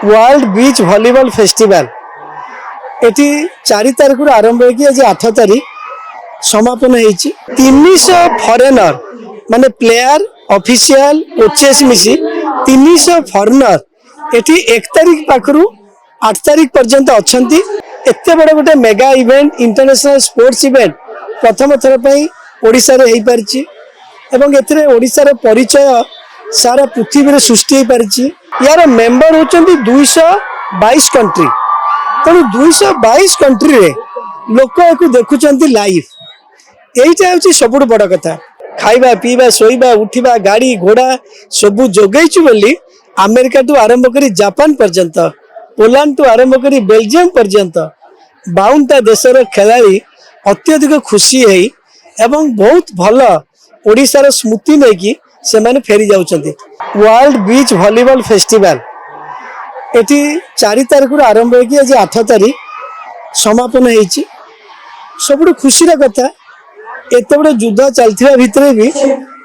World beach volleyball festival एटी 4 तारिख आरंभ होगी आज 8 तारिख समापन होती 300 फॉरेनर माने प्लेयर ऑफिशियल कोचेस मिसी 300 फॉरेनर एटी 1 तारिख पाखरु 8 तारिख पर्यंत अछंती। एते बड़ गोटे mega event international sports event प्रथम थर पई ओडिसा रे हेई परची एवं एथिरे ओडिसा रे परिचय सारा पृथ्वी रे सृष्टि हेई परची। यार मेंबर होचंती 222 कंट्री तेणु 222 कंट्री रे लोक एको देखुचंती लाइव। एइटा होची सबुठ बड़ कथा। खाइबा पीबा सोइबा उठिबा गाड़ी घोड़ा सबु जोगैछु बोली अमेरिका टू आरंभ करी जापान पर्यंत पोलैंड टू आरंभ करी बेल्जियम पर्यंत 52टा देशर खेलाड़ी अत्यधिक खुशी है एवं बहुत भल ओडिशार स्मृति नहीं से माने फेरी जाउछंती। वर्ल्ड बीच वॉलीबॉल फेस्टिवल एटी 4 तारिख आरंभ होगी आज 8 तारिख समापन होती। सब खुशी कथा एत बड़े युद्ध चलता भितर भी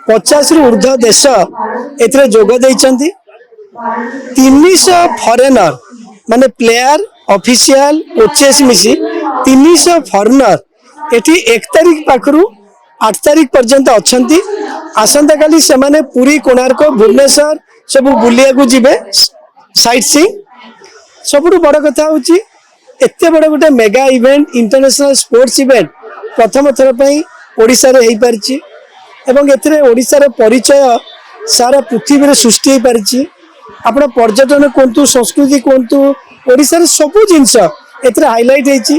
50 रु ऊर्ध्व देश एथिरे जोग देइछंती। 300 फॉरेनर माने प्लेयर ऑफिशियल कोचेस मिसी 300 फॉरेनर एटी 1 तारिख पाखरु 8 तारिख पर्यंत अछंती। आसंता काली से माने पुरी कोणार्क भुवनेश्वर सब बुलिया को जिबे साइट सीइंग। सबुठ बड़ कथा होची एते बड़ गोटे mega event international sports event प्रथम थर पई ओडिसा रे हेई परची एवं एथिरे ओडिसा रे परिचय सारा पृथ्वी रे सृष्टि हेई परची। आपण पर्यटन कोंतु संस्कृति कोंतु ओडिसा रे सब जिंस एथिरे हाइलाइट हेची।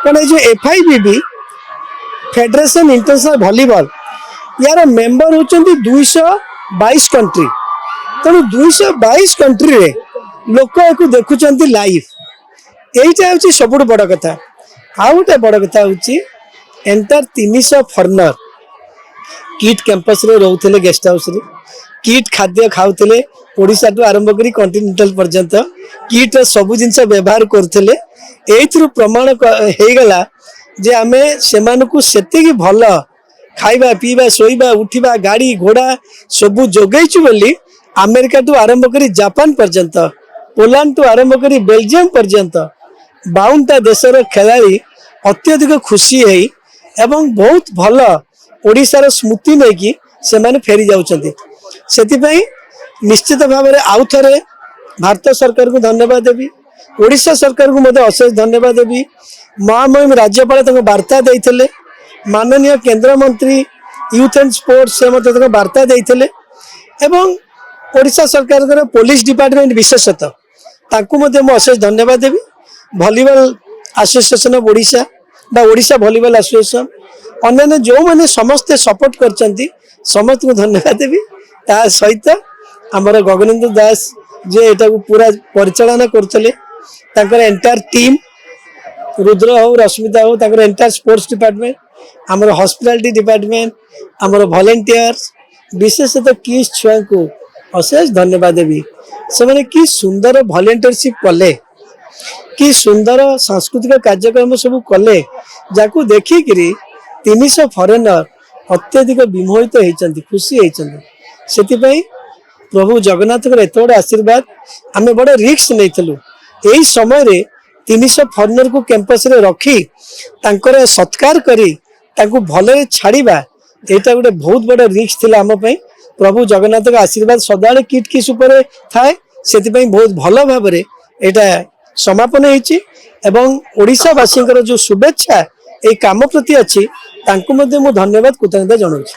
कोन जो FIVB फेडरेशन इंटरनेशनल वॉलीबॉल यार मेंबर होचंती 222 कंट्री तेणु 222 कंट्री रे लोक एको देखुचंती लाइव। एइटा होची सबुठ बड़ कथा। आ गोटे बड़ कथा होची एंटर 300 फॉरेनर किट कैंपस रे रहउथिले गेस्ट हाउस रे किट खाद्य खाउथिले ओडिसा टू आरंभ करी कॉन्टिनेंटल पर्यंत किट सब जिनस व्यवहार करथिले। एइथरु प्रमाण हे गला जे आमे सेमानकु सेतिकी भल खाइबा पीबा सोइबा उठिबा गाड़ी घोड़ा सबु जोगैछु बोली अमेरिका टू आरंभ करी जापान पर्यंत पोलैंड टू आरंभ करी बेल्जियम पर्यंत 52टा देशर खेलाड़ी अत्यधिक खुशी है एवं बहुत भल ओडिशार स्मृति नहीं से माने फेरी जाउछंती। सेतिपई निश्चित भाव में आउ थे भारत सरकार को धन्यवाद देवी ओडिशा सरकार को मते अशेष धन्यवाद देवी। महामहिम राज्यपाल तक वार्ता देइथिले माननीय केंद्र मंत्री यूथ एंड स्पोर्ट्स से मते तक वार्ता देइथिले एवं ओडिशा सरकार पुलिस डिपार्टमेंट विशेषतः ताकू मते मो अशेष धन्यवाद देवी। वॉलीबॉल एसोसिएशन ऑफ ओडिशा बा ओडिशा वॉलीबॉल एसोसिएशन अन्य जो मैंने समस्ते सपोर्ट करचंती समस्त को धन्यवाद देवी। ता सहित आमर गगनेंद्र दास जे एटा को पूरा परिचालना करथले ताकर एंटायर टीम रुद्र हो रश्मिता हो ताकर एंटायर स्पोर्ट्स डिपार्टमेंट आमर हॉस्पिटैलिटी डिपार्टमेंट आमर वॉलंटियर्स विशेषतः किस छुआ को अशेष धन्यवाद देवी। से माने कि सुंदर वॉलंटियरशिप कले कि सुंदर सांस्कृतिक कार्यक्रम सब कले जाकू देखिकी 300 फॉरेनर अत्यधिक विमोहित होती खुशी होती। से प्रभु जगन्नाथ एत बड़े आशीर्वाद आमे बड़े रिस्क नहीं यही समय रे 300 फॉरेनर को कैंपस रे रखी तांकर सत्कार करी तांको भले छाड़ीबा एटा गोटे बहुत बड़ा रिस्क थिला आम पई। प्रभु जगन्नाथ का आशीर्वाद सदाळे किट किस ऊपर थाए सेति पई बहुत भल भाव रे एटा समापन होईची एवं ओडिशा वासी जो शुभेच्छा ए काम प्रति अच्छी तांको मध्ये मो धन्यवाद कृतज्ञता जणाउछि।